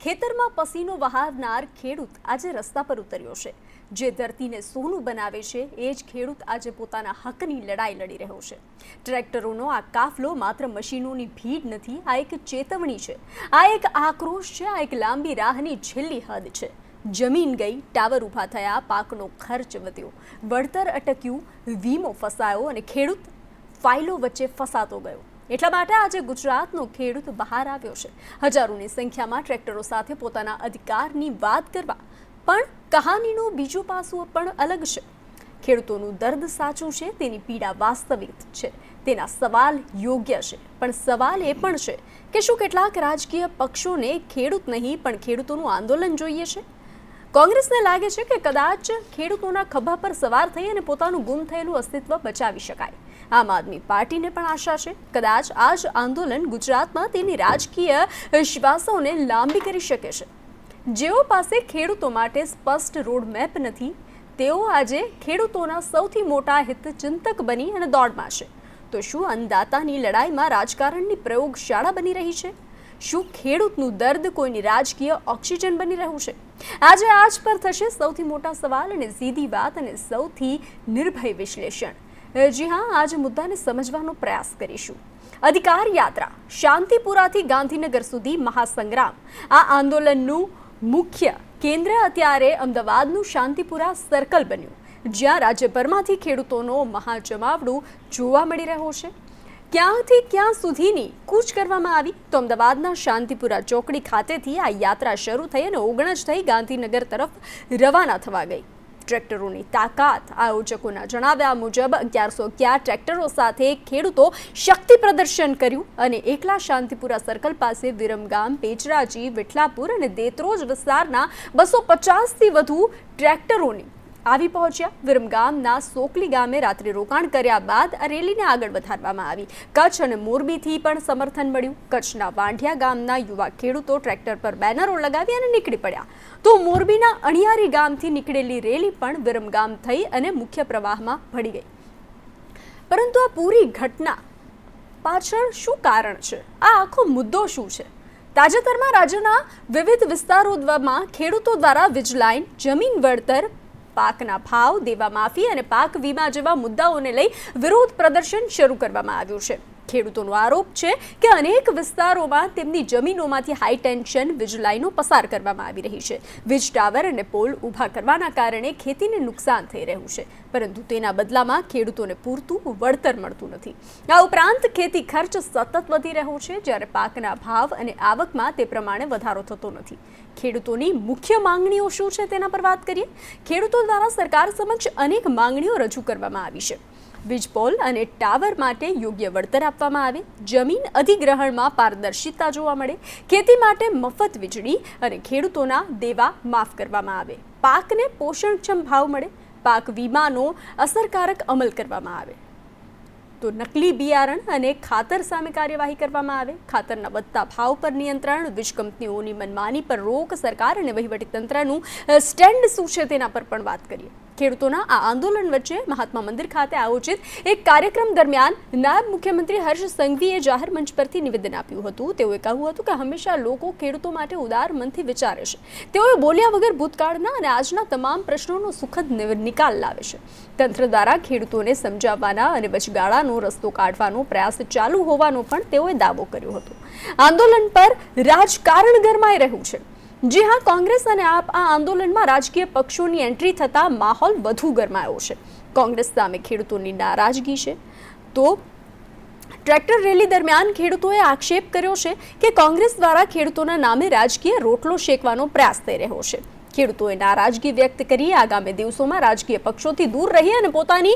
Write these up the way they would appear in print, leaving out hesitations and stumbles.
ખેતરમાં પસીનો વહાવનાર ખેડૂત આજે રસ્તા પર ઉતર્યો છે। જે ધરતીને સોનું બનાવે છે એ જ ખેડૂત આજે પોતાના હકની લડાઈ લડી રહ્યો છે। ટ્રેક્ટરોનો આ કાફલો માત્ર મશીનોની ભીડ નથી, આ એક ચેતવણી છે, આ એક આક્રોશ છે, આ એક લાંબી રાહની છેલ્લી હદ છે। જમીન ગઈ, ટાવર ઊભા થયા, પાકનો ખર્ચ વધ્યો, વળતર અટક્યું, વીમો ફસાયો અને ખેડૂત ફાઇલો વચ્ચે ફસાતો ગયો। એટલા માટે આજે ગુજરાતનો ખેડૂત બહાર આવ્યો છે, હજારોની સંખ્યામાં ટ્રેક્ટરો સાથે પોતાના અધિકારની વાત કરવા। પણ કહાનીનું બીજું પાસું પણ અલગ છે। ખેડૂતોનું દર્દ સાચું છે, તેની પીડા વાસ્તવિક છે, તેના સવાલ યોગ્ય છે, પણ સવાલ એ પણ છે કે શું કેટલાક રાજકીય પક્ષોને ખેડૂત નહીં પણ ખેડૂતોનું આંદોલન જોઈએ છે? કોંગ્રેસને લાગે છે કે કદાચ ખેડૂતોના ખભા પર સવાર થઈ અને પોતાનું ગુમ થયેલું અસ્તિત્વ બચાવી શકાય। આમ આદમી પાર્ટીને પણ આશા છે કદાચ આ જ આંદોલન ગુજરાતમાં તેની રાજકીય શ્વાસોને લાંબી કરી શકે છે। જેઓ પાસે ખેડૂતો માટે સ્પષ્ટ રોડમેપ નથી, તેઓ આજે ખેડૂતોના સૌથી મોટા હિતચિંતક બની અને દોડમાં છે। તો શું અન્નદાતાની લડાઈમાં રાજકારણની પ્રયોગશાળા બની રહી છે? શું ખેડૂતનું દર્દ કોઈની રાજકીય ઓક્સિજન બની રહ્યું છે? આજે આજ પર થશે સૌથી મોટા સવાલ અને સીધી વાત અને સૌથી નિર્ભય વિશ્લેષણ। જી હા, આજ મુદ્દાને સમજવાનો પ્રયાસ કરીશું। અધિકાર યાત્રા, શાંતિપુરાથી ગાંધીનગર સુધી મહાસંગ્રામ, આ આંદોલનનું મુખ્ય કેન્દ્ર અત્યારે અમદાવાદનું શાંતિપુરા સર્કલ બન્યું, જ્યાં રાજ્યભરમાંથી ખેડૂતોનો મહાજમાવડો જોવા મળી રહ્યો છે। ક્યાંથી ક્યાં સુધીની કૂચ કરવામાં આવી તો અમદાવાદના શાંતિપુરા ચોકડી ખાતેથી આ યાત્રા શરૂ થઈ અને ઓગણજ થઈ ગાંધીનગર તરફ રવાના થવા ગઈ। ટ્રેક્ટરોની તાકાત, આયોજકોના જણાવ્યા મુજબ 1111 ટ્રેક્ટરો સાથે ખેડૂતો શક્તિ પ્રદર્શન કર્યું અને એકલા શાંતિપુરા સર્કલ પાસે વિરમગામ, પેચરાજી, વિઠલાપુર અને દેત્રોજ વિસ્તારના 250થી વધુ ટ્રેક્ટરોની આવી પહોંચ્યા। વિરમગામના સોકલી ગામે રાત્રિ રોકાણ કર્યા બાદ આ રેલીને આગળ વધારવામાં આવી। કચ્છ અને મોરબીથી પણ સમર્થન મળ્યું। કચ્છના વાંઢિયા ગામના યુવા ખેડૂતો ટ્રેક્ટર પર બેનરો લગાવી અને નીકળી પડ્યા, તો મોરબીના અણિયારી ગામથી નીકળેલી રેલી પણ વિરમગામ થઈ અને મુખ્ય પ્રવાહમાં ભળી ગઈ। પરંતુ આ પૂરી ઘટના પાછળ શું કારણ છે? આ આખો મુદ્દો શું છે? તાજેતરમાં રાજ્યના વિવિધ વિસ્તારોમાં ખેડૂતો દ્વારા વીજ લાઇન, જમીન વળતર, પાકના ભાવ, દેવા માફી અને પાક વીમા જેવા મુદ્દાઓને લઈ વિરોધ પ્રદર્શન શરૂ કરવામાં આવ્યું છે। ખેડૂતોનો આરોપ છે કે અનેક વિસ્તારોમાં તેમની જમીનોમાંથી હાઈ ટેન્શન વીજ લાઇનો પસાર કરવામાં આવી રહી છે। વીજ ટાવર અને પોલ ઊભા કરવાના કારણે ખેતીને નુકસાન થઈ રહ્યું છે, પરંતુ તેના બદલામાં ખેડૂતોને પૂરતું વળતર મળતું નથી। આ ઉપરાંત ખેતી ખર્ચ સતત વધી રહ્યો છે, જ્યારે પાકના ભાવ અને આવકમાં તે પ્રમાણે વધારો થતો નથી। ખેડૂતોની મુખ્ય માંગણીઓ શું છે તેના પર વાત કરીએ। ખેડૂતો દ્વારા સરકાર સમક્ષ અનેક માંગણીઓ રજૂ કરવામાં આવી છે। વીજ પોલ અને ટાવર માટે યોગ્ય વળતર આપવામાં આવે, જમીન અધિગ્રહણમાં પારદર્શિતા જોવા મળે, ખેતી માટે મફત વીજળી અને ખેડૂતોના દેવા માફ કરવામાં આવે, પાકને પોષણક્ષમ ભાવ મળે, પાક વીમાનો અસરકારક અમલ કરવામાં આવે, તો નકલી બિયારણ અને ખાતર સામે કાર્યવાહી કરવામાં આવે, ખાતરના વધતા ભાવ પર નિયંત્રણ, વીજ કંપનીઓની મનમાની પર રોક, સરકાર અને વહીવટીતંત્રનું સ્ટેન્ડ શું છે તેના પર પણ વાત કરીએ। ખેડૂતોના આ આંદોલન વચ્ચે મહાત્મા મંદિર ખાતે આયોજિત એક કાર્યક્રમ દરમિયાન નાયબ મુખ્યમંત્રી હર્ષ સંઘવીએ જાહેર મંચ પરથી નિવેદન આપ્યું હતું। તેઓએ કહ્યું હતું કે હંમેશા લોકો ખેડૂતો માટે ઉદાર મનથી વિચારે છે। તેઓએ બોલ્યા વગર ભૂતકાળના અને આજના તમામ પ્રશ્નોનો સુખદ નિકાલ લાવે છે। તંત્ર દ્વારા ખેડૂતોને સમજાવવાના અને વચગાળાનો રસ્તો કાઢવાનો પ્રયાસ ચાલુ હોવાનો પણ તેઓએ દાવો કર્યો હતો। આંદોલન પર રાજકારણ ગરમાઈ રહ્યું છે। જી હા, કોંગ્રેસ અને આપ આ આંદોલનમાં રાજકીય પક્ષોની એન્ટ્રી થતાં માહોલ વધુ ગરમાયો છે। કોંગ્રેસ સામે ખેડૂતોની નારાજગી છે, તો ટ્રેક્ટર રેલી દરમિયાન ખેડૂતોએ આક્ષેપ કર્યો છે કે કોંગ્રેસ દ્વારા ખેડૂતોના નામે રાજકીય રોટલો શેકવાનો પ્રયાસ થઈ રહ્યો છે। ખેડૂતોએ નારાજગી વ્યક્ત કરી આગામી દિવસોમાં રાજકીય પક્ષોથી દૂર રહી અને પોતાની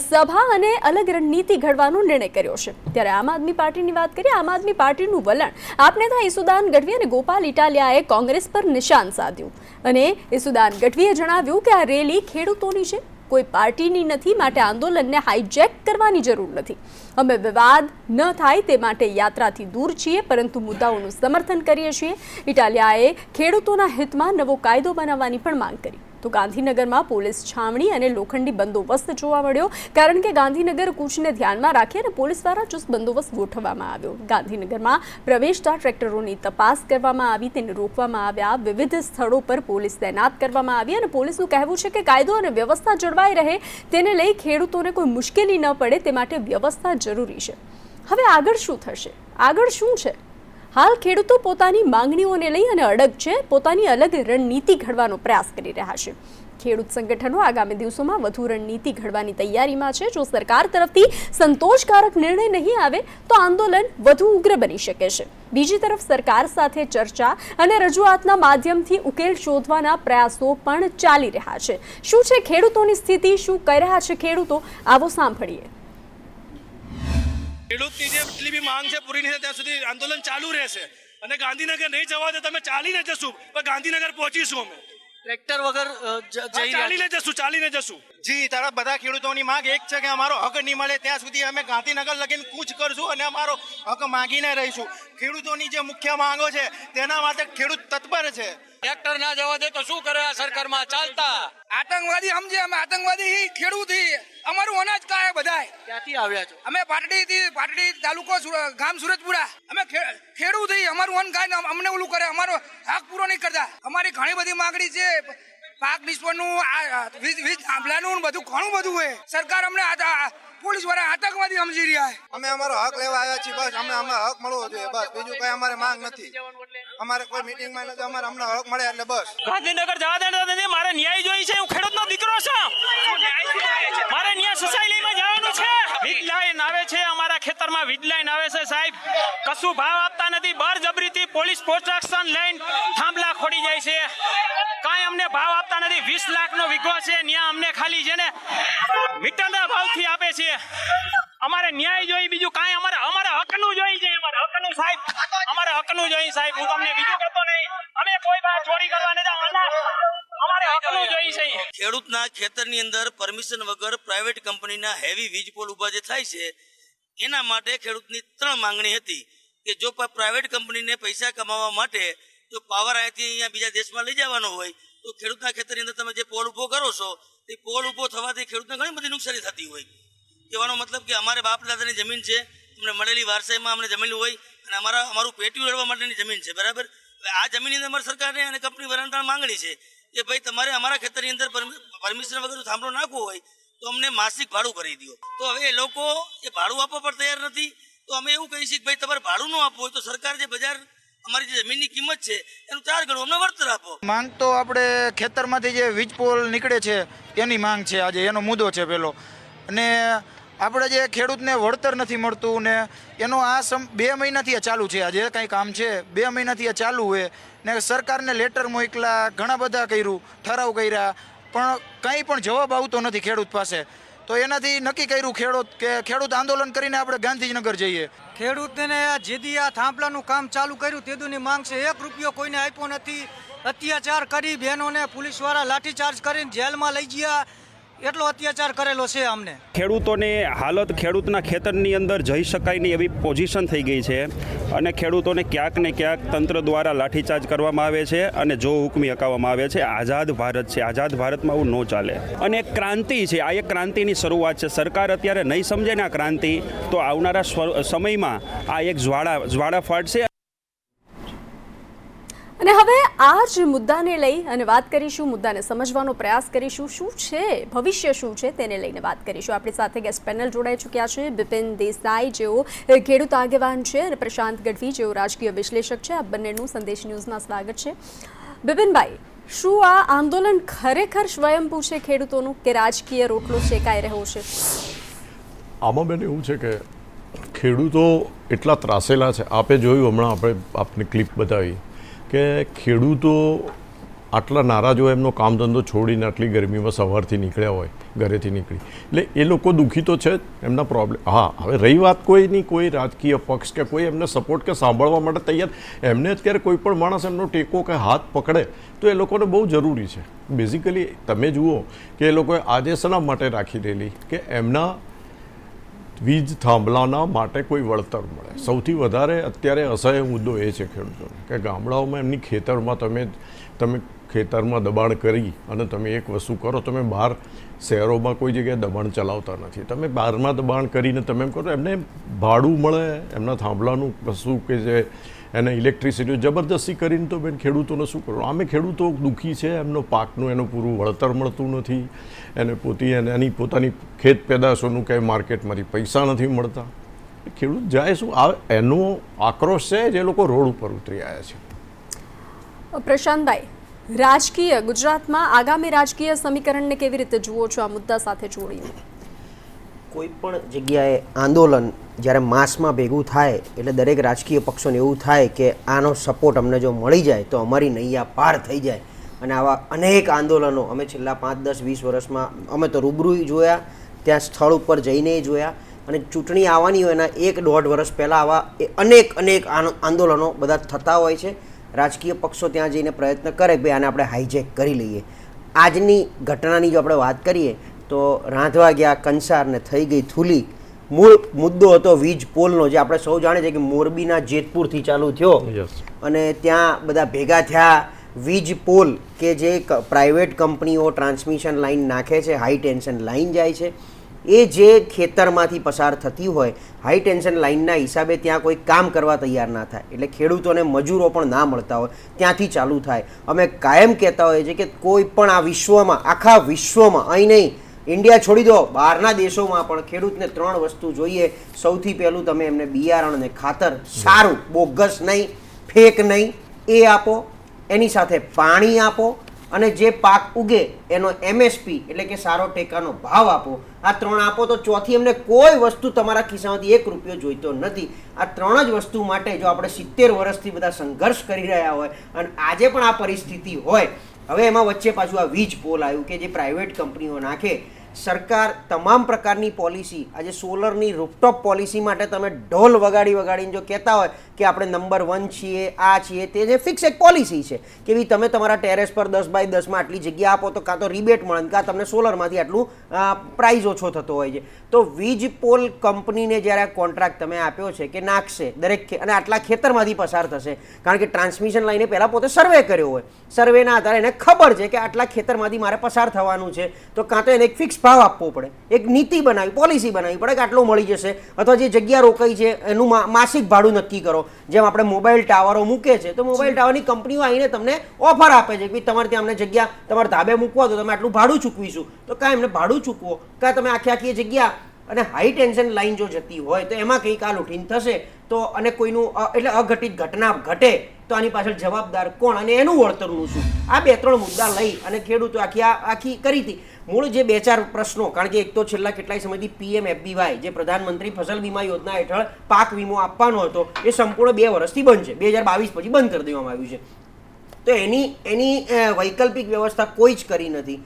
સભા અને અલગ રણનીતિ ઘડવાનો નિર્ણય કર્યો છે। ત્યારે આમ આદમી પાર્ટીની વાત કરીએ। આમ આદમી પાર્ટીનું વલણ આપ નેતા ઈસુદાન ગઢવી અને ગોપાલ ઇટાલિયાએ કોંગ્રેસ પર નિશાન સાધ્યું અને ઈસુદાન ગઢવીએ જણાવ્યું કે આ રેલી ખેડૂતોની છે, કોઈ પાર્ટીની નથી, માટે આંદોલનને હાઈજેક કરવાની જરૂર નથી। અમે વિવાદ ન થાય તે માટે યાત્રાથી દૂર છીએ, પરંતુ મુદ્દાઓનું સમર્થન કરીએ છીએ। ઇટાલિયાએ ખેડૂતોના હિતમાં નવો કાયદો બનાવવાની પણ માંગ કરી। તો ગાંધીનગરમાં પોલીસ છાવણી અને લોખંડી બંદોબસ્ત જોવા મળ્યો, કારણ કે ગાંધીનગર કૂચને ધ્યાનમાં રાખી અને પોલીસ દ્વારા ચુસ્ત બંદોબસ્ત ગોઠવવામાં આવ્યો. ગાંધીનગરમાં પ્રવેશતા ટ્રેક્ટરોની તપાસ કરવામાં આવી, તેને રોકવામાં આવ્યા. વિવિધ સ્થળો પર પોલીસ તૈનાત કરવામાં આવી અને પોલીસનું કહેવું છે કે કાયદો અને વ્યવસ્થા જળવાઈ રહે તેને લઈ ખેડૂતોને કોઈ મુશ્કેલી ન પડે તે માટે વ્યવસ્થા જરૂરી છે. હવે આગળ શું થશે? આગળ શું છે? હાલ ખેડૂતો પોતાની માંગણીઓને લઈ અને અડગ છે, પોતાની અલગ રણનીતિ ઘડવાનો પ્રયાસ કરી રહ્યા છે. ખેડૂત સંગઠનો આગામી દિવસોમાં વધુ રણનીતિ ઘડવાની તૈયારીમાં છે. જો સરકાર તરફથી સંતોષકારક નિર્ણય નહીં આવે તો આંદોલન વધુ ઉગ્ર બની શકે છે. બીજી તરફ સરકાર સાથે ચર્ચા અને રજૂઆતના માધ્યમથી ઉકેલ શોધવાના પ્રયાસો પણ ચાલી રહ્યા છે. શું છે ખેડૂતોની સ્થિતિ? શું કહી રહ્યા છે ખેડૂતો? આવો સાંભળીએ. ખેડૂતની જે જેટલી બી માંગ છે પૂરી નહીં ત્યાં સુધી આંદોલન ચાલુ રહેશે અને ગાંધીનગર નહીં જવા દે તમે ચાલીને જશું પણ ગાંધીનગર પહોંચીશું અમે ટ્રેક્ટર વગર ચાલીને જશું. જી તારા બધા ખેડૂતોની માંગ એક છે કે અમારો હક નહીં મળે ત્યાં સુધી અમે ગાંધીનગર લગીને કૂચ કરશું અને અમારો હક માંગીને રહીશું. ખેડૂતોની જે મુખ્ય માંગો છે તેના માટે ખેડૂત તત્પર છે. ટ્રેક્ટર ના જવા દે તો શું કરે આ સરકારમાં ચાલતા આતંકવાદી સમજે અમે આતંકવાદી ખેડૂત અમારું અનાજ કાય બધાય ક્યાંથી આવ્યા છો? અમે પાટડી તાલુકો ગામ સુરજપુરા અમે ખેડૂત અમારું અન્ન કાય અમને ઓલું કરે અમારો હક પૂરો નહીં કરતા. અમારી ઘણી બધી માંગણી છે, પાક નિષ્ફળનું વીજ આંબલાનું બધું ઘણું બધું હોય. સરકાર અમને પોલીસ વાળા આતંકવાદી સમજી રહ્યા છે. અમે અમારો હક લેવા આવ્યા છીએ, બસ અમને હક મળવો જોઈએ, બસ બીજું કઈ અમારે માંગ નથી. અમારે કોઈ મીટિંગમાં નથી, અમારે અમને હક મળે એટલે બસ. ગાંધીનગર જવા દેતા નથી. મારે ન્યાય જોઈ છે. હું ખેડૂતનો દીકરો છું. મારે ન્યાય સોસાયટીમાં જવાનું છે. વીજ લાઈન આવે છે, અમારા ખેતરમાં વીજ લાઈન આવે છે સાહેબ, કશું ભાવ આપતા નથી. બળજબરીથી પોલીસ પ્રોટેક્શન લઈને થાંભલા ખોડી જાય છે. કાંઈ અમને ભાવ આપતા નથી. 20 લાખનો વીઘો છે, ત્યાં અમને ખાલી છે ને મીટરના ભાવથી આપે છે. અમારે ન્યાય જોઈએ, બીજું કાંઈ અમારે હકનું જોઈએ છે. અમારે હકનું સાહેબ, અમારે હકનું જોઈએ સાહેબ. હું તમને બીજું કહેતો નહીં. અમે કોઈ વાત ચોરી કરવા નથી. અમારે હકનું જોઈએ છે. ખેડૂતના ખેતરની અંદર પરમિશન વગર પ્રાઇવેટ કંપનીના હેવી વીજ પોલ ઉભા જે થાય છે એના માટે ખેડૂતની 3 માંગણી હતી કે જો પ્રાઇવેટ કંપનીને પૈસા કમાવા માટે જો પાવર અહીંથી અહીંયા બીજા દેશમાં લઈ જવાનો હોય તો ખેડૂતના ખેતરની અંદર તમે જે પોલ ઉભો કરો છો તે પોલ ઉભો થવાથી ખેડૂતને ઘણી બધી નુકસાની થતી હોય. કહેવાનો મતલબ કે અમારે બાપ દાદાની જમીન છે, અમને મળેલી વારસાઈમાં અમને જમીન હોય અને અમારું પેટ્યું લડવા માટેની જમીન છે, બરાબર. હવે આ જમીનની અંદર અમારી સરકારને અને કંપની વાળાને માંગણી છે કે ભાઈ તમારે અમારા ખેતરની અંદર પરમિશન વગર થાંભલો નાખવો હોય તો અમને માસિક ભાડું કરી દો. તો હવે એ લોકો એ ભાડું આપવા પણ તૈયાર નથી. તો અમે એવું કહીએ છીએ કે ભાઈ તમારે ભાડું ન આપવું હોય તો સરકાર જે બજાર અમારી જે જમીનની કિંમત છે એનું 4 ગણું અમને વળતર આપો. માંગ તો આપણે ખેતરમાંથી જે વીજ પોલ નીકળે છે એની માંગ છે, આજે એનો મુદ્દો છે પેલો. અને આપણે જે ખેડૂતને વળતર નથી મળતું ને એનો આ 2 મહિનાથી આ ચાલુ છે. આ જે કંઈ કામ છે 2 મહિનાથી આ ચાલુ હોય ને સરકારને લેટર મોકલા, ઘણા બધા કર્યું, ઠરાવ કર્યા, પણ કંઈ પણ જવાબ આવતો નથી ખેડૂત પાસે. તો એનાથી નક્કી કર્યું કે ખેડૂત આંદોલન કરીને આપણે ગાંધીનગર જઈએ. ખેડૂતને જેદી આ થાંભલાનું કામ ચાલુ કર્યું તેદુની માંગ છે. 1 રૂપિયો કોઈને આપ્યો નથી. અત્યાચાર કરી બહેનોને પોલીસવાળા લાઠીચાર્જ કરીને જેલમાં લઈ ગયા, એટલો અત્યાચાર કરેલો છે અમને. ખેડૂતોની હાલત, ખેડૂતના ખેતરની અંદર જઈ શકાય નહીં એવી પોઝિશન થઈ ગઈ છે અને ખેડૂતોને ક્યાંક ને ક્યાંક તંત્ર દ્વારા લાઠીચાર્જ કરવામાં આવે છે અને જો હુકમી હકાવવામાં આવે છે. આઝાદ ભારત છે, આઝાદ ભારતમાં આવું ન ચાલે. અને એક ક્રાંતિ છે, આ એક ક્રાંતિની શરૂઆત છે. સરકાર અત્યારે નહીં સમજે ને આ ક્રાંતિ, તો આવનારા સમયમાં આ એક જ્વાળા ફાટશે. અને હવે આ જ મુદ્દાને લઈ અને વાત કરીશું, મુદ્દાને સમજવાનો પ્રયાસ કરીશું. શું છે ભવિષ્ય, શું છે તેને લઈને વાત કરીશું. આપણી સાથે ગેસ્ટ પેનલ જોડાઈ ચૂક્યા છે. બિપિન દેસાઈ જેઓ ખેડૂત આગેવાન છે અને પ્રશાંત ગઢવી જેઓ રાજકીય વિશ્લેષક છે. આ બંનેનું સંદેશ ન્યૂઝમાં સ્વાગત છે. બિપિનભાઈ, શું આ આંદોલન ખરેખર સ્વયંભૂ છે ખેડૂતોનું કે રાજકીય રોટલો શેકાઈ રહ્યો છે? આમાં બેન એવું છે કે ખેડૂતો એટલા ત્રાસેલા છે. આપે જોયું હમણાં આપને ક્લિપ બતાવી કે ખેડૂતો આટલા નારાજ હોય, એમનો કામ ધંધો છોડીને આટલી ગરમીમાં સવારથી નીકળ્યા હોય, ઘરેથી નીકળી, એટલે એ લોકો દુઃખી તો છે જ, એમના પ્રોબ્લેમ. હા, હવે રહી વાત કોઈ રાજકીય પક્ષ કે કોઈ એમને સપોર્ટ કે સાંભળવા માટે તૈયાર, એમને અત્યારે કોઈ પણ માણસ એમનો ટેકો કે હાથ પકડે તો એ લોકોને બહુ જરૂરી છે. બેઝિકલી તમે જુઓ કે એ લોકોએ આજે શેના માટે રાખી રહેલી કે એમના વીજ થાંભલાના માટે કોઈ વળતર મળે. સૌથી વધારે અત્યારે અસહ્ય મુદ્દો એ છે ખેડૂતોનો કે ગામડાઓમાં એમની ખેતરમાં તમે ખેતરમાં દબાણ કરી અને તમે એક વસ્તુ કરો, તમે બહાર શહેરોમાં કોઈ જગ્યાએ દબાણ ચલાવતા નથી. તમે બહારમાં દબાણ કરીને તમે એમ કરો, એમને ભાડું મળે એમના થાંભલાનું વસ્તુ કે જે એને ઇલેક્ટ્રિસિટી જબરદસ્તી કરીને તો બેન ખેડૂતોને શું કરવું? આમે ખેડૂતો દુઃખી છે, એમનો પાકનું એનું પૂરું વળતર મળતું નથી, એને એની પોતાની ખેત પેદાશોનું કંઈ માર્કેટમાંથી પૈસા નથી મળતા. ખેડૂત જાય શું? એનો આક્રોશ છે જે લોકો રોડ ઉપર ઉતરી આવ્યા છે. પ્રશાંતભાઈ, રાજકીય ગુજરાતમાં આગામી રાજકીય સમીકરણને કેવી રીતે જુઓ છો આ મુદ્દા સાથે જોડીને? કોઈ પણ જગ્યાએ આંદોલન જ્યારે માસમાં ભેગું થાય એટલે દરેક રાજકીય પક્ષોને એવું થાય કે આનો સપોર્ટ અમને જો મળી જાય તો અમારી નૈયા પાર થઈ જાય. અને આવા અનેક આંદોલનો અમે છેલ્લા 5, 10, 20 વર્ષમાં અમે તો રૂબરૂ જોયા, ત્યાં સ્થળ ઉપર જઈને જોયા, અને ચૂંટણી આવવાની હોય એના 1-1.5 વર્ષ પહેલાં આવા અનેક આંદોલનો બધા થતા હોય છે. રાજકીય પક્ષો ત્યાં જઈને પ્રયત્ન કરે કે આને આપણે હાઈજેક કરી લઈએ. આજની ઘટનાની જો આપણે વાત કરીએ તો રાંધવા ગયા કંસાર ને થઈ ગઈ થૂલી. મૂળ મુદ્દો હતો વીજ પોલનો, જે આપણે સૌ જાણીએ છીએ કે મોરબીના જેતપુરથી ચાલુ થયો અને ત્યાં બધા ભેગા થયા. વીજ પોલ કે જે પ્રાઇવેટ કંપનીઓ ટ્રાન્સમિશન લાઇન નાખે છે, હાઈ ટેન્શન લાઇન જાય છે, એ જે ખેતરમાંથી પસાર થતી હોય હાઈ ટેન્શન લાઇનના હિસાબે ત્યાં કોઈ કામ કરવા તૈયાર ના થાય, એટલે ખેડૂતોને મજૂરો પણ ના મળતા હોય, ત્યાંથી ચાલુ થાય. અમે કાયમ કહેતા હોઈએ છીએ કે કોઈ પણ આ વિશ્વમાં, આખા વિશ્વમાં, અહીં નહીં, ઇન્ડિયા છોડી દો, બહારના દેશોમાં પણ ખેડૂતને 3 વસ્તુ જોઈએ. સૌથી પહેલું તમે એમને બિયારણ અને ખાતર સારું, બોગસ નહીં, ફેક નહીં, એ આપો. એની સાથે પાણી આપો અને જે પાક ઉગે એનો MSP એટલે કે સારો ટેકાનો ભાવ આપો. આ 3 આપો તો ચોથી એમને કોઈ વસ્તુ તમારા ખિસ્સામાંથી 1 રૂપિયો જોઈતો નથી. આ 3 જ વસ્તુ માટે જો આપણે 70 વર્ષથી બધા સંઘર્ષ કરી રહ્યા હોય અને આજે પણ આ પરિસ્થિતિ હોય, હવે એમાં વચ્ચે પાછું આ વીજ પોલ આવ્યું કે જે પ્રાઇવેટ કંપનીઓ નાખે. સરકાર તમામ પ્રકારની પોલિસી, આજે સોલરની રૂફટોપ પોલિસી માટે તમે ઢોલ વગાડીને જો કહેતા હોય કે આપણે નંબર 1 છીએ, આ છીએ, તે જે ફિક્સ એક પોલિસી છે કે ભાઈ તમે તમારા ટેરેસ પર 10x10માં આટલી જગ્યા આપો તો કાં તો રિબેટ મળે, કાં તમને સોલરમાંથી આટલું પ્રાઇઝ ઓછો થતો હોય છે. તો વીજ પોલ કંપનીને જ્યારે આ કોન્ટ્રાક્ટ તમે આપ્યો છે કે નાખશે દરેક અને આટલા ખેતરમાંથી પસાર થશે, કારણ કે ટ્રાન્સમિશન લાઈને પહેલાં પોતે સર્વે કર્યો હોય, સર્વેના આધારે એને ખબર છે કે આટલા ખેતરમાંથી મારે પસાર થવાનું છે, તો કાં તો એને એક ફિક્સ ભાવ આપવો પડે, એક નીતિ બનાવી, પોલિસી બનાવવી પડે કે આટલો મળી જશે, અથવા જે જગ્યા રોકાઈ છે એનું માસિક ભાડું નક્કી કરો. જેમ આપણે મોબાઈલ ટાવરો મૂકે છે તો મોબાઈલ ટાવરની કંપનીઓ આવીને તમને ઓફર આપે છે કે તમારે ત્યાં અમને જગ્યા તમારે ધાબે મૂકવા તો તમે આટલું ભાડું ચૂકવીશું, તો કાંઈ એમને ભાડું ચૂકવો, કાં તમે આખી જગ્યા. અને હાઈ ટેન્શન લાઈન જો જતી હોય તો એમાં કંઈક આ લૂંટીને થશે તો અને કોઈનું એટલે અઘટિત ઘટના ઘટે તો આની પાછળ જવાબદાર કોણ અને એનું વળતરનું શું? આ 2-3 મુદ્દા લઈ અને ખેડૂતો આખી કરી હતી. મૂળ જે 2-4 પ્રશ્નો, કારણ કે એક તો છેલ્લા કેટલાય સમયથી PMFBY જે પ્રધાનમંત્રી ફસલ વીમા યોજના હેઠળ પાક વીમો આપવાનો હતો એ સંપૂર્ણ 2 વર્ષથી બંધ છે, 2022 પછી બંધ કરી દેવામાં આવ્યું છે. તો એની વૈકલ્પિક વ્યવસ્થા કોઈ જ કરી નથી.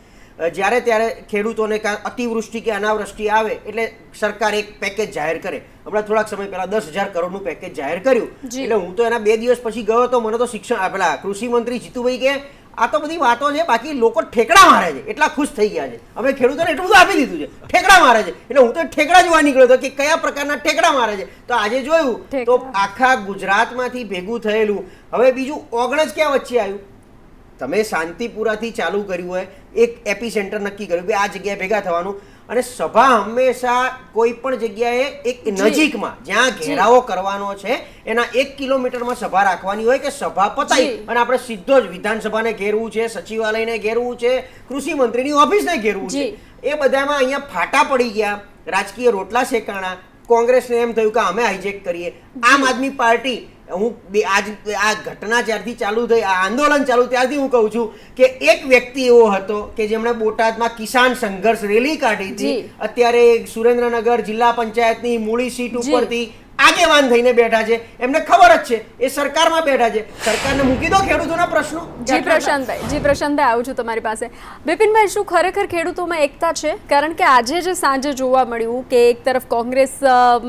જ્યારે ત્યારે ખેડૂતોને અતિવૃષ્ટિ કે અનાવૃષ્ટિ આવે એટલે સરકાર એક પેકેજ જાહેર કરે. હમણાં થોડાક સમય પહેલા 10,000 કરોડનું પેકેજ જાહેર કર્યું. એટલે હું તો એના 2 દિવસ પછી ગયો તો મને તો પેલા કૃષિ મંત્રી જીતુભાઈ કે આ તો બધી વાતો છે, બાકી લોકો ઠેકડા મારે છે, એટલા ખુશ થઈ ગયા છે, અમે ખેડૂતોને એટલું બધું આપી દીધું છે, ઠેકડા મારે છે. એટલે હું તો ઠેકડા જોવા નીકળ્યો હતો કે કયા પ્રકારના ઠેકડા મારે છે. તો આજે જોયું તો આખા ગુજરાતમાંથી ભેગું થયેલું. હવે બીજું ઓગણજ ક્યાં વચ્ચે આવ્યું? તમે શાંતિપુરાથી ચાલુ કર્યું હોય, એક એપી સેન્ટર નક્કી કર્યું કે આ જગ્યાએ ભેગા થવાનું, અને સભા હંમેશા કોઈ પણ જગ્યાએ એક નજીકમાં જ્યાં ઘેરાવો કરવાનો છે એના 1 કિલોમીટરમાં સભા રાખવાની હોય કે સભા પતાઈ અને આપણે સીધો જ વિધાનસભાને ઘેરવું છે, સચિવાલયને ઘેરવું છે, કૃષિ મંત્રીની ઓફિસને ઘેરવું છે. એ બધામાં અહીંયા ફાટા પડી ગયા, રાજકીય રોટલા શેકાણા. કોંગ્રેસને એમ થયું કે અમે હાઈજેક કરીએ. આમ આદમી પાર્ટી, હું આ ઘટના જ્યારથી ચાલુ થઈ, આ આંદોલન ચાલુ ત્યારથી હું કહું છું કે એક વ્યક્તિ એવો હતો કે જેમણે બોટાદમાં કિસાન સંઘર્ષ રેલી કાઢી હતી, અત્યારે સુરેન્દ્રનગર જિલ્લા પંચાયતની મૂળી સીટ ઉપરથી આગેવાન થઈને બેઠા છે. એમને ખબર જ છે એ સરકારમાં બેઠા છે, સરકારને મૂકી દો ખેડૂતોના પ્રશ્નો. જી પ્રશાંતભાઈ આવું છું તમારી પાસે. બિપિનભાઈ, શું ખરેખર ખેડૂતોમાં એકતા છે? કારણ કે આજે જે સાંજે જોવા મળ્યું કે એક તરફ કોંગ્રેસ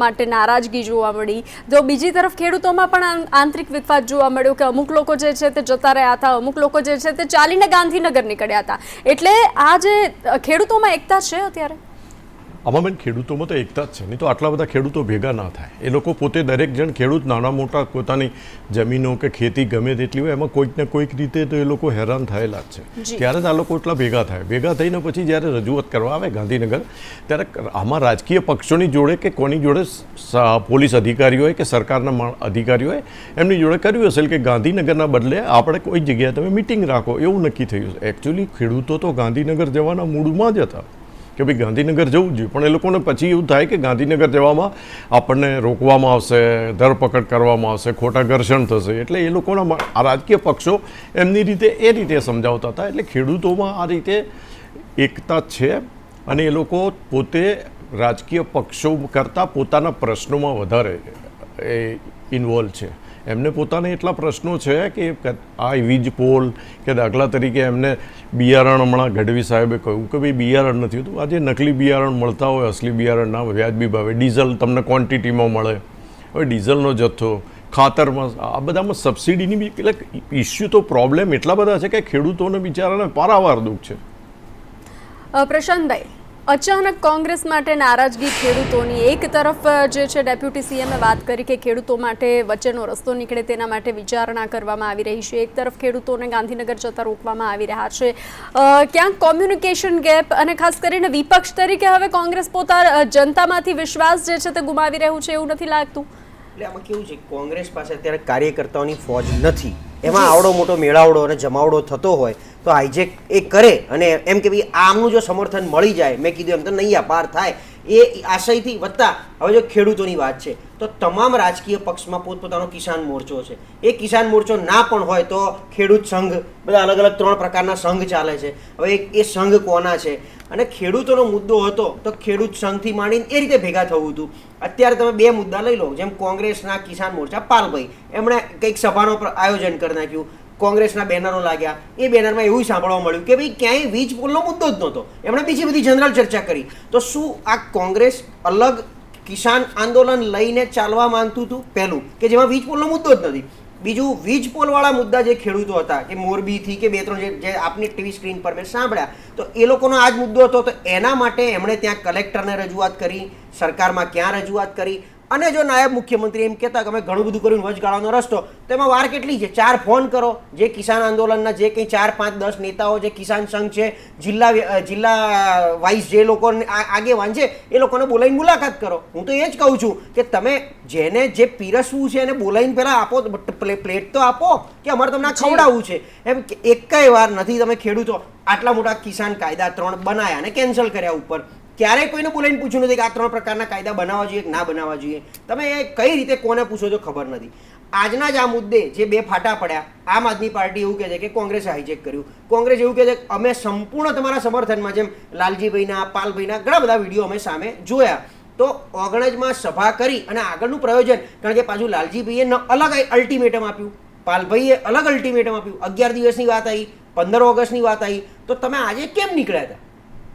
માટે નારાજગી જોવા મળી, તો બીજી તરફ ખેડૂતોમાં પણ આંતરિક વિવાદ જોવા મળ્યો કે અમુક લોકો જે છે તે જતા રહ્યા હતા, અમુક લોકો જે છે તે ચાલીને ગાંધીનગર નીકળ્યા હતા. એટલે આ જે ખેડૂતોમાં એકતા છે અત્યારે? આમાં બેન ખેડૂતોમાં તો એકતા જ છે, નહીં તો આટલા બધા ખેડૂતો ભેગા ના થાય. એ લોકો પોતે દરેક જણ ખેડૂત નાના મોટા પોતાની જમીનો કે ખેતી ગમે તેટલી હોય એમાં કોઈક ને કોઈક રીતે તો એ લોકો હેરાન થયેલા જ છે. ત્યારે જ આ લોકો એટલા ભેગા થાય. ભેગા થઈને પછી જ્યારે રજૂઆત કરવા આવે ગાંધીનગર, ત્યારે આમાં રાજકીય પક્ષોની જોડે કે કોની જોડે પોલીસ અધિકારીઓ હોય કે સરકારના અધિકારીઓ હોય એમની જોડે કર્યું હશે કે ગાંધીનગરના બદલે આપણે કોઈ જગ્યાએ તમે મિટિંગ રાખો, એવું નક્કી થયું છે. એકચ્યુઅલી ખેડૂતો તો ગાંધીનગર જવાના મૂડમાં જ હતા કે ભાઈ ગાંધીનગર જવું જોઈએ, પણ એ લોકોને પછી એવું થાય કે ગાંધીનગર જવામાં આપણને રોકવામાં આવશે, ધરપકડ કરવામાં આવશે, ખોટા ઘર્ષણ થશે. એટલે એ લોકોના આ રાજકીય પક્ષો એમની રીતે એ રીતે સમજાવતા હતા. એટલે ખેડૂતોમાં આ રીતે એકતા છે અને એ લોકો પોતે રાજકીય પક્ષો કરતાં પોતાના પ્રશ્નોમાં વધારે ઇન્વોલ્વ છે. એમને પોતાને એટલા પ્રશ્નો છે કે આ વીજ પોલ કે દાખલા તરીકે એમને બિયારણ, હમણાં ગઢવી સાહેબે કહ્યું કે ભાઈ બિયારણ નથી હોતું. આજે નકલી બિયારણ મળતા હોય, અસલી બિયારણ ના વ્યાજબી ભાવે, ડીઝલ તમને ક્વોન્ટિટીમાં મળે. હવે ડીઝલનો જથ્થો, ખાતરમાં, આ બધામાં સબસિડીની બી એટલે ઇસ્યુ તો પ્રોબ્લેમ એટલા બધા છે કે ખેડૂતોને બિચારાને પારાવાર દુઃખ છે. પ્રશાંતભાઈ, અચાનક કોંગ્રેસ માટે નારાજગી ખેડૂતોની. એક તરફ જે છે ડેપ્યુટી સીએમે વાત કરી કે ખેડૂતો માટે વચ્ચેનો રસ્તો નીકળે તેના માટે વિચારણા કરવામાં આવી રહી છે. એક તરફ ખેડૂતોને ગાંધીનગર જતા રોકવામાં આવી રહ્યા છે. ક્યાંક કોમ્યુનિકેશન ગેપ અને ખાસ કરીને વિપક્ષ તરીકે હવે કોંગ્રેસ પોતાના જનતામાંથી વિશ્વાસ જે છે તે ગુમાવી રહ્યું છે એવું નથી લાગતું? એટલે આમાં કેવું છે, કોંગ્રેસ પાસે અત્યારે કાર્યકર્તાઓની ફોજ નથી. એમાં આવડો મોટો મેળાવડો અને જમાવડો થતો હોય તો હાઈજેક એ કરે અને એમ કે ભાઈ આમનું જો સમર્થન મળી જાય, મેં કીધું એમ તો નૈયા પાર થાય, એ આશયથી વધતા. હવે જો ખેડૂતોની વાત છે તો તમામ રાજકીય પક્ષમાં પોતપોતાનો કિસાન મોરચો છે. એ કિસાન મોરચો ના પણ હોય તો ખેડૂત સંઘ, બધા અલગ અલગ 3 પ્રકારના સંઘ ચાલે છે. હવે એ સંઘ કોના છે? અને ખેડૂતોનો મુદ્દો હતો તો ખેડૂત સંઘથી માંડીને એ રીતે ભેગા થવું હતું. અત્યારે તમે 2 મુદ્દા લઈ લો, જેમ કોંગ્રેસના કિસાન મોરચા પાલભાઈ એમણે કંઈક સભાનો આયોજન કરી નાખ્યું, કોંગ્રેસના બેનરો લાગ્યા. એ બેનરમાં એવું સાંભળવા મળ્યું કે ભાઈ ક્યાંય વીજ પુલનો મુદ્દો જ નહોતો, એમણે બીજી બધી જનરલ ચર્ચા કરી. તો શું આ કોંગ્રેસ અલગ કિસાન આંદોલન લઈને ચાલવા માંગતું હતું? પહેલું કે જેમાં વીજ પુલનો મુદ્દો જ નથી. બીજું, વીજ પોલવાળા મુદ્દા જે ખેડૂતો હતા કે મોરબીથી કે 2-3 જે આપની ટીવી સ્ક્રીન પર મેં સાંભળ્યા, તો એ લોકોનો આ જ મુદ્દો હતો. તો એના માટે એમણે ત્યાં કલેક્ટરને રજૂઆત કરી, સરકારમાં ક્યાં રજૂઆત કરી. અને જો નાયબ મુખ્યમંત્રી એમ કહેતા કે અમે ઘણું બધું કર્યું વચગાળાનો રસ્તો, તો એમાં વાર કેટલી છે? 4 ફોન કરો. જે કિસાન આંદોલનના જે કંઈ 4, 5, 10 નેતાઓ, જે કિસાન સંઘ છે, જિલ્લા વાઇઝ જે લોકો આગેવાન છે, એ લોકોને બોલાવીને મુલાકાત કરો. હું તો એ જ કહું છું કે તમે જેને જે પીરસવું છે એને બોલાવીને પહેલાં આપો, પ્લેટ તો આપો કે અમારે તમને ખવડાવવું છે. એમ એકેય વાર નથી. તમે ખેડૂતો આટલા મોટા કિસાન કાયદા 3 બનાવ્યા અને કેન્સલ કર્યા ઉપર, ક્યારેય કોઈને બોલાવીને પૂછ્યું નથી કે આ 3 પ્રકારના કાયદા બનાવવા જોઈએ કે ના બનાવવા જોઈએ. તમે એ કઈ રીતે કોને પૂછો તો ખબર નથી. આજના જ આ મુદ્દે જે 2 ફાટા પડ્યા, આમ આદમી પાર્ટી એવું કહે છે કે કોંગ્રેસે હાઈજેક કર્યું, કોંગ્રેસ એવું કહે છે કે અમે સંપૂર્ણ તમારા સમર્થનમાં, જેમ લાલજીભાઈના, પાલભાઈના ઘણા બધા વિડીયો અમે સામે જોયા. તો ઓગણજમાં સભા કરી અને આગળનું પ્રયોજન, કારણ કે પાછું લાલજીભાઈએ અલગ અલ્ટિમેટમ આપ્યું, પાલભાઈએ અલગ અલ્ટિમેટમ આપ્યું. 11 દિવસની વાત આવી, 15 ઓગસ્ટની વાત આવી, તો તમે આજે કેમ નીકળ્યા હતા?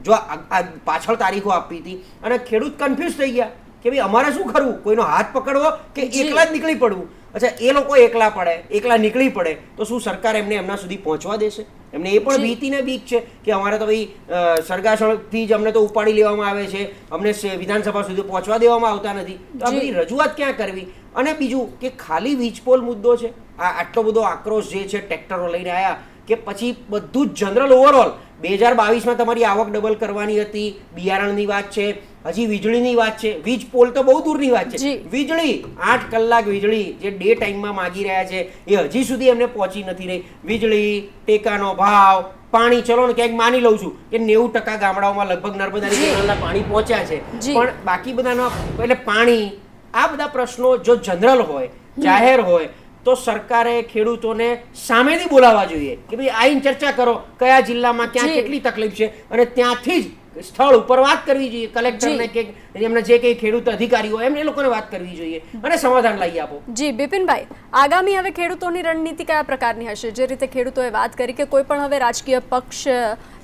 જો આ પાછળ તારીખો આપી હતી અને ખેડૂત કન્ફ્યુઝ થઈ ગયા કે ભાઈ અમારે શું કરવું, કોઈનો હાથ પકડવો કે એકલા જ નીકળી પડવું. અચ્છા, એ લોકો એકલા પડે, એકલા નીકળી પડે તો શું સરકાર એમને એમના સુધી પહોંચવા દેશે? એમને એ પણ ભીતિને બીક છે કે અમારે તો ભાઈ સરગાસણથી જ અમને તો ઉપાડી લેવામાં આવે છે, અમને વિધાનસભા સુધી પહોંચવા દેવામાં આવતા નથી. તો આ બધી રજૂઆત ક્યાં કરવી? અને બીજું કે ખાલી વીજપોલ મુદ્દો છે, આ આટલો બધો આક્રોશ જે છે ટ્રેક્ટરો લઈને આવ્યા, કે પછી બધું જ જનરલ ઓવરઓલ 2022માં તમારી આવક ડબલ કરવાની હતી, બિયારણની વાત છે, હજી વીજળીની વાત છે. વીજ પોલ તો બહુ દૂરની વાત છે. વીજળી 8 કલાક વીજળી જે ડે ટાઈમમાં માગી રહ્યા છે એ હજી સુધી એમને પહોંચી નથી રહી. વીજળી, ટેકાનો ભાવ, પાણી, ચલો ને ક્યાંક માની લઉં છું કે 90% ગામડાઓમાં લગભગ નર્મદાની કેનાલના પાણી પહોંચ્યા છે, પણ બાકી બધાનો એટલે પાણી, આ બધા પ્રશ્નો જો જનરલ હોય, જાહેર હોય, તો સરકારે ખેડૂતોને સામેથી બોલાવવા જોઈએ કે ભાઈ આઈને ચર્ચા કરો, કયા જિલ્લામાં ક્યાં કેટલી તકલીફ છે, અને ત્યાંથી જ સ્થળ ઉપર વાત કરવી જોઈએ. કલેક્ટરને કે એમના જે કંઈ ખેડૂત અધિકારીઓ એમને એ લોકોને વાત કરવી જોઈએ અને સમાધાન લઈ આપો. જી બિપિનભાઈ, આગામી હવે ખેડૂતોની રણનીતિ કયા પ્રકારની હશે? જે રીતે ખેડૂતોએ વાત કરી કે કોઈ પણ હવે રાજકીય પક્ષ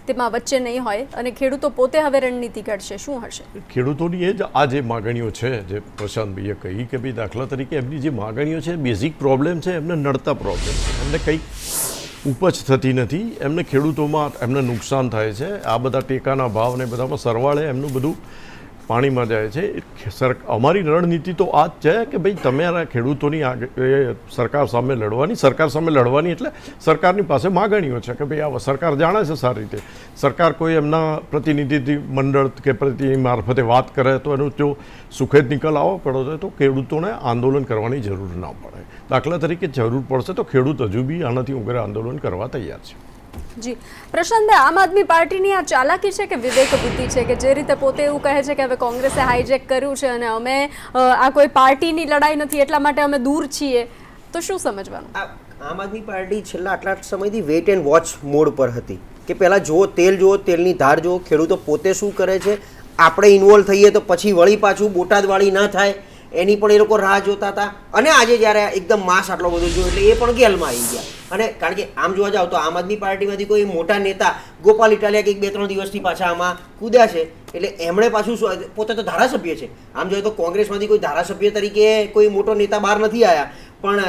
તેમાં વચ્ચે નહીં હોય અને ખેડૂતો પોતે હવે રણનીતિ ઘડશે, શું હશે? ખેડૂતોની એ જ આ જે માગણીઓ છે, જે પ્રશાંતભાઈએ કહી કે ભાઈ દાખલા તરીકે એમની જે માગણીઓ છે, બેઝિક પ્રોબ્લેમ છે, એમને નડતા પ્રોબ્લેમ છે, એમને કંઈક ઉપજ થતી નથી, એમને ખેડૂતોમાં એમને નુકસાન થાય છે. આ બધા ટેકાના ભાવ ને બધામાં સરવાળે એમનું બધું પાણીમાં જાય છે. અમારી રણનીતિ તો આ જ છે કે ભાઈ તમારા ખેડૂતોની સરકાર સામે લડવાની એટલે સરકારની પાસે માગણીઓ છે કે ભાઈ આ સરકાર જાણે છે સારી રીતે. સરકાર કોઈ એમના પ્રતિનિધિ મંડળ કે પ્રતિનિધિ મારફતે વાત કરે તો એનું જો સુખેદ નિકાલ આવવો પડે તો ખેડૂતોને આંદોલન કરવાની જરૂર ના પડે. દાખલા તરીકે જરૂર પડશે તો ખેડૂત હજુ બી આનાથી ઉગ્ર આંદોલન કરવા તૈયાર છે. જી પ્રશાંતભાઈ, આમ આદમી પાર્ટીની આ ચાલાકી છે કે વિવેક બુદ્ધિ છે કે જે રીતે પોતે એવું કહે છે કે હવે કોંગ્રેસે હાઈજેક કર્યું છે અને અમે આ કોઈ પાર્ટીની લડાઈ નથી એટલા માટે અમે દૂર છીએ, તો શું સમજવાનું? આમ આદમી પાર્ટી છેલ્લા આટલા સમયથી વેઇટ એન્ડ વોચ મોડ પર હતી કે પહેલાં જુઓ તેલની ધાર જુઓ, ખેડૂતો પોતે શું કરે છે, આપણે ઇન્વોલ્વ થઈએ તો પછી વળી પાછું બોટાદવાળી ન થાય એની પણ એ લોકો રાહ જોતા હતા. અને આજે જ્યારે એકદમ માસ આટલો બધો જોયો એટલે એ પણ ગેલમાં આવી ગયા. અને કારણ કે આમ જોવા જાવ તો આમ આદમી પાર્ટીમાંથી કોઈ મોટા નેતા ગોપાલ ઇટાલિયા કંઈક 2-3 દિવસથી પાછા આમાં કૂદ્યા છે એટલે એમણે પાછું પોતે તો ધારાસભ્ય છે. આમ જોઈએ તો કોંગ્રેસમાંથી કોઈ ધારાસભ્ય તરીકે કોઈ મોટો નેતા બહાર નથી આવ્યા, પણ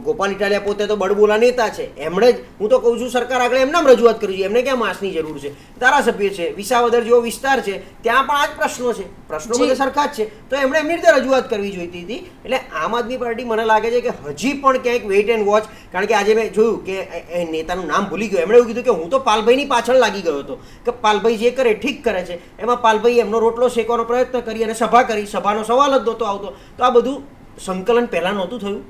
ગોપાલ ઇટાલિયા પોતે તો બડબોલા નેતા છે. એમણે જ હું તો કહું છું સરકાર આગળ એમનામ રજૂઆત કરી છે, એમને ક્યાં માસની જરૂર છે? ધારાસભ્ય છે, વિસાવદર જેવો વિસ્તાર છે, ત્યાં પણ આ જ પ્રશ્નો છે, પ્રશ્નો બધે સરખા જ છે, તો એમણે એમની રીતે રજૂઆત કરવી જોઈતી હતી. એટલે આમ આદમી પાર્ટી મને લાગે છે કે હજી પણ ક્યાંક વેઇટ એન્ડ વોચ, કારણ કે આજે મેં જોયું કે એ નેતાનું નામ ભૂલી ગયો, એમણે એવું કીધું કે હું તો પાલભાઈની પાછળ લાગી ગયો હતો કે પાલભાઈ જે કરે ઠીક કરે છે. એમાં પાલભાઈ એમનો રોટલો શેકવાનો પ્રયત્ન કરી અને સભા કરી, સભાનો સવાલ જ નહોતો આવતો. તો આ બધું સંકલન પહેલાં નહોતું થયું.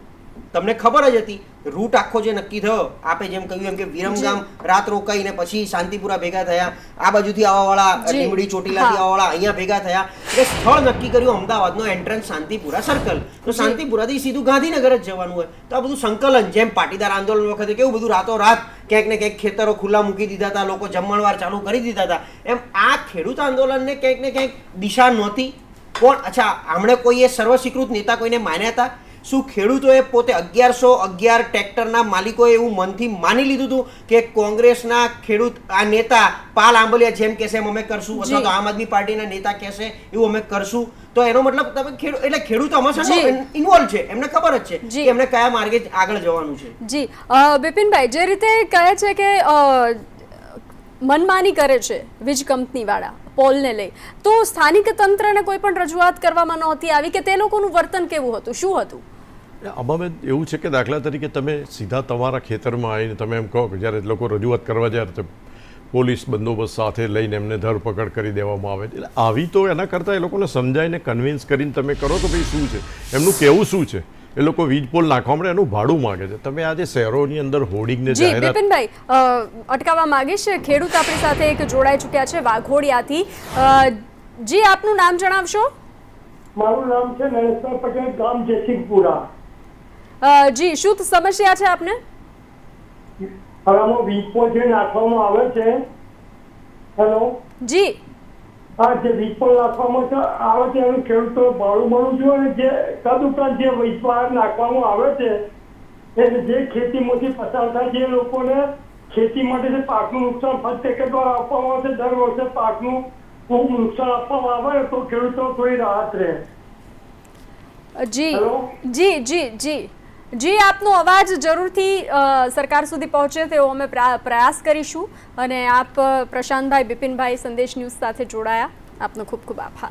તમને ખબર જ હતી રૂટ આખો જે નક્કી થયો, આપે જેમ કહ્યું એમ કે વિરમગામ રાત રોકાઈને પછી શાંતિપુરા ભેગા થયા, આ બાજુથી આવવાવાળા લીમડી ચોટીલાથી આવવાવાળા અહીંયા ભેગા થયા, એટલે સ્થળ નક્કી કર્યું અમદાવાદનો એન્ટ્રન્સ શાંતિપુરા સર્કલ. તો શાંતિપુરાથી સીધું ગાંધીનગર જ જવાનું હોય. તો આ બધું સંકલન, જેમ પાટીદાર આંદોલન વખતે કેવું બધું રાતોરાત ક્યાંક ને ક્યાંક ખેતરો ખુલ્લા મૂકી દીધા હતા, લોકો જમણવાર ચાલુ કરી દીધા હતા, એમ આ ખેડૂત આંદોલનને ક્યાંક ને ક્યાંક દિશા નહોતી. કોણ અચ્છા આમણે કોઈએ સર્વસ્વીકૃત નેતા કોઈને માન્યા હતા? શું ખેડૂતોએ પોતે 1111 ટ્રેક્ટરના માલિકોએ એવું મનથી માની લીધું હતું કે કોંગ્રેસના ખેડૂત આ નેતા પાલ આંબલિયા જેમ કહેશે એમ અમે કરશું, અથવા તો આમ આદમી પાર્ટીના નેતા કહેશે એવું અમે કરશું? તો એનો મતલબ તમે એટલે ખેડૂતો આમાં ઇન્વોલ્વ છે, એમને ખબર જ છે કે એમને કયા માર્ગે આગળ જવાનું છે. જી બિપિનભાઈ, જે રીતે કહે છે કે મનમાની કરે છે વીજ કંપનીવાળા પોલને લઈ, તો સ્થાનિક તંત્રને કોઈ પણ રજૂઆત કરવામાં નહોતી આવી કે તે લોકોનું વર્તન કેવું હતું, શું હતું? આમાં એવું છે કે દાખલા તરીકે તમે સીધા તમારા ખેતરમાં આવીને તમે એમ કહો કે જ્યારે લોકો રજૂઆત કરવા જાય તો પોલીસ બંદોબસ્ત સાથે લઈને એમને ધરપકડ કરી દેવામાં આવે. એટલે આવી તો એના કરતાં એ લોકોને સમજાવીને કન્વિન્સ કરીને તમે કરો તો ભાઈ શું છે એમનું કહેવું શું છે. એ લોકો વીજ પોલ નાખવા માટે એનું ભાડું માગે છે. તમે આજે શહેરોની અંદર હોર્ડિંગને જાહેરાત બિપિનભાઈ અટકાવવા માંગીશ. ખેડૂત આપણી સાથે એક જોડાઈ ચૂક્યા છે વાઘોડિયાથી. જી આપનું નામ જણાવશો? મારું નામ છે નરેશભાઈ પટેલ, ગામ જયસિંહપુરા. જી શું સમસ્યા છે આપને? આમાં વીજ પોલ જે નાખવામાં આવે છે, હેલો જી, હા જે વીજ પોલ નાખવામાં આવે છે એનું ખેડૂતો ભાડું મળવું જોઈએ, અને જે તદુપરાંત જે વીજ પોલ નાખવામાં આવે છે એટલે જે ખેતીમાંથી પસાર થાય છે એ લોકોને ખેતી માટે જે પાકનું નુકસાન ફર્સ્ટ પેકેજ દ્વારા આપવામાં આવે છે, દર વર્ષે પાકનું ખૂબ નુકસાન આપવામાં આવે તો ખેડૂતો થોડી રાહત રહે. જી જી જી જી જી આપનો અવાજ જરૂરથી સરકાર સુધી પહોંચે તેવો અમે પ્રયાસ કરીશું. અને આપ પ્રશાંતભાઈ, બિપિનભાઈ સંદેશ ન્યૂઝ સાથે જોડાયા, આપનો ખૂબ ખૂબ આભાર.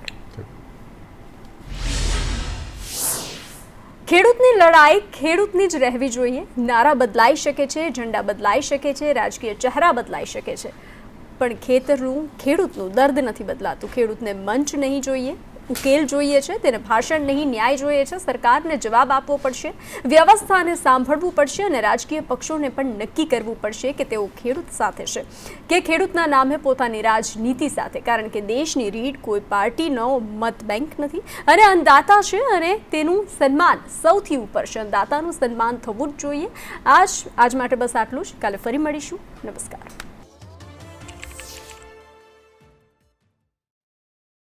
ખેડૂતની લડાઈ ખેડૂતની જ રહેવી જોઈએ. નારા બદલાઈ શકે છે, ઝંડા બદલાઈ શકે છે, રાજકીય ચહેરા બદલાઈ શકે છે, પણ ખેડૂતનું દર્દ નથી બદલાતું. ખેડૂતને મંચ નહીં જોઈએ, ઉકેલ જોઈએ છે, તેને ભાષણ નહીં ન્યાય જોઈએ છે. સરકારને જવાબ આપવો પડશે, વ્યવસ્થાને સાંભળવું પડશે અને રાજકીય પક્ષોને પણ નક્કી કરવું પડશે કે તેઓ ખેડૂત સાથે છે કે ખેડૂતના નામે પોતાની રાજનીતિ સાથે. કારણ કે દેશની રીઢ કોઈ પાર્ટીનો મત બેંક નથી અને અન્નદાતા છે અને તેનું સન્માન સૌથી ઉપર છે. અન્નદાતાનું સન્માન થવું જ જોઈએ. આજ માટે બસ આટલું જ. કાલે ફરી મળીશું. નમસ્કાર.